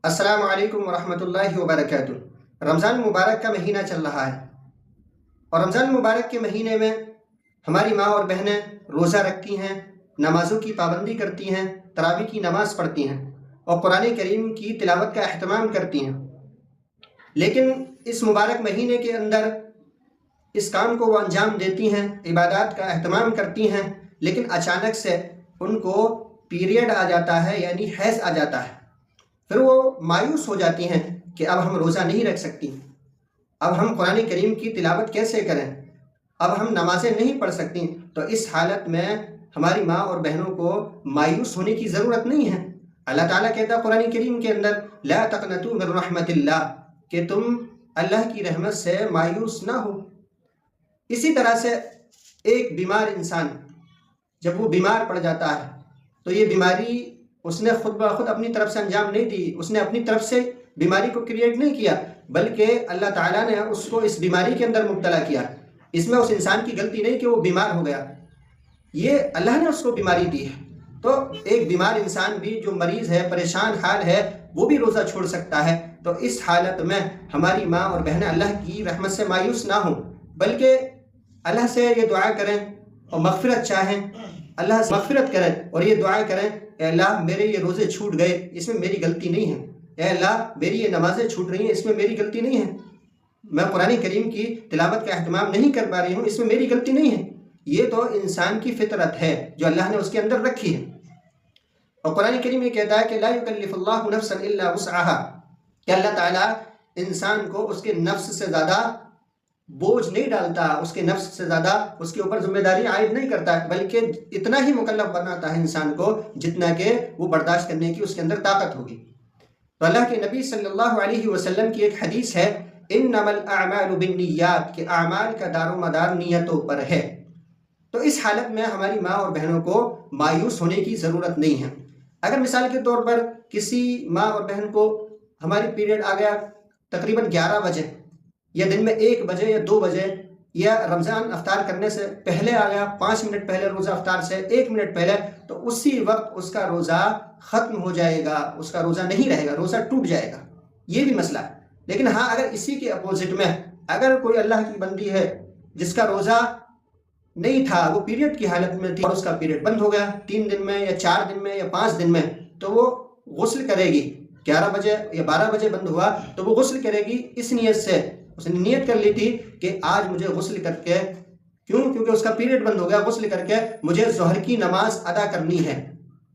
अस्सलाम वालेकुम वरहमतुल्लाहि वबरकातुह। रमज़ान मुबारक का महीना चल रहा है और रमज़ान मुबारक के महीने में हमारी माँ और बहनें रोज़ा रखती हैं, नमाज़ों की पाबंदी करती हैं, तरावी की नमाज़ पढ़ती हैं और कुरान करीम की तिलावत का अहतमाम करती हैं। लेकिन इस मुबारक महीने के अंदर इस काम को वो अंजाम देती हैं, इबादत का अहतमाम करती हैं, लेकिन अचानक से उनको पीरियड आ जाता है, यानी हैज़ आ जाता है। फिर वो मायूस हो जाती हैं कि अब हम रोज़ा नहीं रख सकती, अब हम कुरान करीम की तिलावत कैसे करें, अब हम नमाज़ें नहीं पढ़ सकती। तो इस हालत में हमारी माँ और बहनों को मायूस होने की ज़रूरत नहीं है। अल्लाह ताला कहता है कुरान करीम के अंदर, ला तक़नतू मिन रहमतिल्लाह, कि तुम अल्लाह की रहमत से मायूस ना हो। इसी तरह से एक बीमार इंसान जब वो बीमार पड़ जाता है तो ये बीमारी उसने खुद ब खुद अपनी तरफ से अंजाम नहीं दी, उसने अपनी तरफ से बीमारी को क्रिएट नहीं किया, बल्कि अल्लाह ताला ने उसको इस बीमारी के अंदर मुब्तला किया। इसमें उस इंसान की गलती नहीं कि वो बीमार हो गया, ये अल्लाह ने उसको बीमारी दी है। तो एक बीमार इंसान भी जो मरीज़ है, परेशान हाल है, वो भी रोज़ा छोड़ सकता है। तो इस हालत में हमारी माँ और बहनें अल्लाह की रहमत से मायूस ना हों, बल्कि अल्लाह से ये दुआ करें और मग़फ़िरत चाहें, अल्लाह से मग़फ़िरत करें और ये दुआ करें, ए अल्लाह मेरे ये रोज़े छूट गए, इसमें मेरी गलती नहीं है। ए अल्लाह मेरी ये नमाज़ें छूट रही हैं, इसमें मेरी गलती नहीं है। मैं कुरान करीम की तिलावत का अहतमाम नहीं कर पा रही हूँ, इसमें मेरी गलती नहीं है। ये तो इंसान की फितरत है जो अल्लाह ने उसके अंदर रखी है। और कुरान करीम ये कहता है कि ला युकल्लिफुल्लाहु नफ्सन इल्ला वुस्अहा, कि अल्लाह ताला इंसान को उसके नफ्स से ज़्यादा बोझ नहीं डालता, उसके नफ्स से ज़्यादा उसके ऊपर जिम्मेदारी आयद नहीं करता, बल्कि इतना ही मुकल्लफ बनाता है इंसान को जितना कि वो बर्दाश्त करने की उसके अंदर ताकत होगी। तो अल्लाह के नबी सल्लल्लाहु अलैहि वसल्लम की एक हदीस है, इन्नमल अअमालु बिन्नियात, कि आमाल का दारो मदार नियतों पर है। तो इस हालत में हमारी माँ और बहनों को मायूस होने की ज़रूरत नहीं है। अगर मिसाल के तौर पर किसी माँ और बहन को हमारी पीरियड आ गया तकरीबन 11 बजे, या दिन में 1 बजे या 2 बजे, या रमज़ान अफ्तार करने से पहले आ गया, 5 मिनट पहले, रोज़ा अफ्तार से 1 मिनट पहले, तो उसी वक्त उसका रोज़ा ख़त्म हो जाएगा, उसका रोज़ा नहीं रहेगा, रोज़ा टूट जाएगा। ये भी मसला है। लेकिन हाँ, अगर इसी के अपोजिट में अगर कोई अल्लाह की बंदी है जिसका रोज़ा नहीं था, वो पीरियड की हालत में थी और उसका पीरियड बंद हो गया 3 दिन में या 4 दिन में या 5 दिन में, तो वो गुस्ल करेगी। 11 बजे या 12 बजे बंद हुआ तो वो गुस्ल करेगी इस नियत से, उसने नियत कर ली थी कि आज मुझे गुस्ल करके, क्योंकि उसका पीरियड बंद हो गया, गुस्ल करके मुझे ज़ोहर की नमाज अदा करनी है,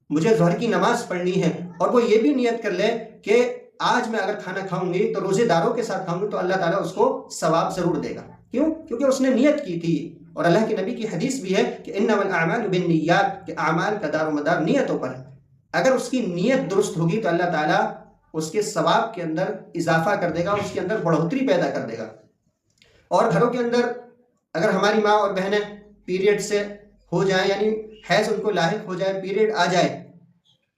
मुझे ज़ोहर की नमाज पढ़नी है। और वो ये भी नियत कर ले कि आज मैं अगर खाना खाऊंगी तो रोज़ेदारों के साथ खाऊंगी तो अल्लाह ताला उसको सवाब ज़रूर देगा। क्यों? क्योंकि उसने नियत की थी। और अल्लाह के नबी की हदीस भी है कि इन्नमल अअमालु बिन्नियात, कि आमाल का दारो मदार नियतों पर है। अगर उसकी नियत दुरुस्त होगी तो अल्लाह ताला उसके सवाब के अंदर इजाफा कर देगा, उसके अंदर बढ़ोतरी पैदा कर देगा। और घरों के अंदर अगर हमारी माँ और बहनें पीरियड से हो जाए, यानी हैज़ उनको लाहिक हो जाए, पीरियड आ जाए,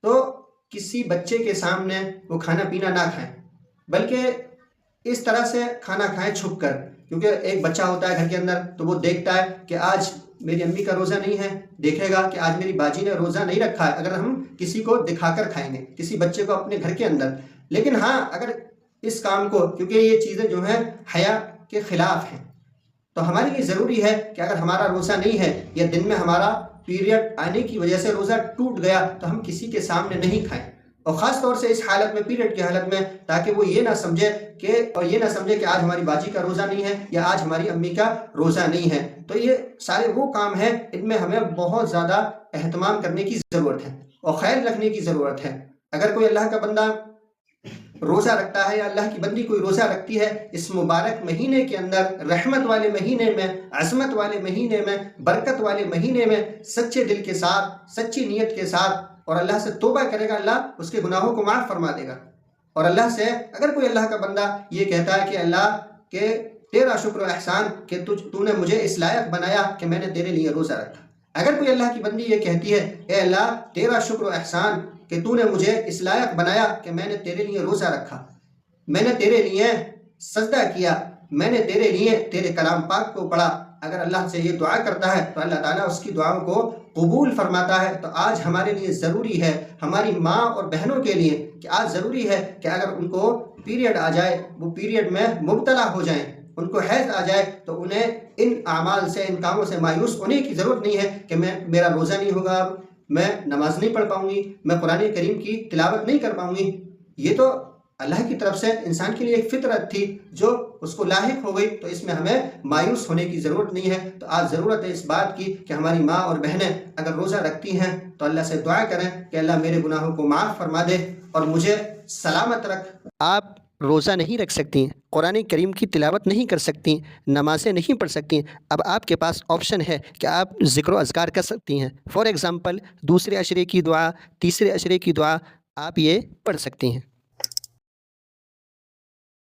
तो किसी बच्चे के सामने वो खाना पीना ना खाएं, बल्कि इस तरह से खाना खाएं छुप कर। क्योंकि एक बच्चा होता है घर के अंदर, तो वो देखता है कि आज मेरी अम्मी का रोज़ा नहीं है, देखेगा कि आज मेरी बाजी ने रोज़ा नहीं रखा है, अगर हम किसी को दिखाकर खाएंगे, किसी बच्चे को अपने घर के अंदर। लेकिन हाँ, अगर इस काम को, क्योंकि ये चीज़ें जो हैं हया के ख़िलाफ़ हैं, तो हमारे लिए ज़रूरी है कि अगर हमारा रोज़ा नहीं है या दिन में हमारा पीरियड आने की वजह से रोज़ा टूट गया तो हम किसी के सामने नहीं खाएं। और ख़ास तौर से इस हालत में, पीरियड की हालत में, ताकि वो ये ना समझे कि आज हमारी बाजी का रोज़ा नहीं है या आज हमारी अम्मी का रोज़ा नहीं है। तो ये सारे वो काम हैं, इनमें हमें बहुत ज़्यादा एहतमाम करने की ज़रूरत है और ख़ैर रखने की ज़रूरत है। अगर कोई अल्लाह का बंदा रोज़ा रखता है या अल्लाह की बंदी कोई रोज़ा रखती है इस मुबारक महीने के अंदर, रहमत वाले महीने में, अज़मत वाले महीने में, बरकत वाले महीने में, सच्चे दिल के साथ, सच्ची नीयत के साथ, और अल्लाह से तौबा करेगा, अल्लाह उसके गुनाहों को माफ़ फरमा देगा। और अल्लाह से अगर कोई अल्लाह का बंदा ये कहता है कि अल्लाह के तेरा शुक्र व एहसान कि तूने मुझे इस लायक बनाया कि मैंने तेरे लिए रोज़ा रखा। अगर कोई अल्लाह की बंदी ये कहती है, ए अल्लाह तेरा शुक्र व एहसान कि तूने मुझे इस लायक बनाया कि मैंने तेरे लिए रोज़ा रखा, मैंने तेरे लिए सजदा किया, मैंने तेरे लिए तेरे कलाम पाक को पढ़ा, अगर अल्लाह से ये दुआ करता है तो अल्लाह ताला उसकी दुआओं को कबूल फरमाता है। तो आज हमारे लिए ज़रूरी है, हमारी माँ और बहनों के लिए کہ آج ضروری ہے کہ اگر ان کو پیریڈ آ جائے، وہ پیریڈ میں مبتلا ہو جائیں، ان کو حیض آ جائے، تو انہیں ان اعمال سے، ان کاموں سے مایوس ہونے کی ضرورت نہیں ہے کہ میرا روزہ نہیں ہوگا، میں نماز نہیں پڑھ پاؤں گی، میں قرآن کریم کی تلاوت نہیں کر پاؤں گی۔ یہ تو اللہ کی طرف سے انسان کے لیے ایک فطرت تھی جو اس کو لاحق ہو گئی، تو اس میں ہمیں مایوس ہونے کی ضرورت نہیں ہے۔ تو آج ضرورت ہے اس بات کی کہ ہماری ماں اور بہنیں اگر روزہ رکھتی ہیں تو اللہ سے دعا کریں کہ اللہ میرے گناہوں کو معاف فرما دے اور مجھے سلامت رکھ۔ آپ روزہ نہیں رکھ سکتی، قرآن کریم کی تلاوت نہیں کر سکتی، نمازیں نہیں پڑھ سکتی، اب آپ کے پاس آپشن ہے کہ آپ ذکر و اذکار کر سکتی ہیں۔ فار ایگزامپل دوسرے عشرے کی دعا، تیسرے عشرے کی دعا آپ یہ پڑھ سکتی ہیں۔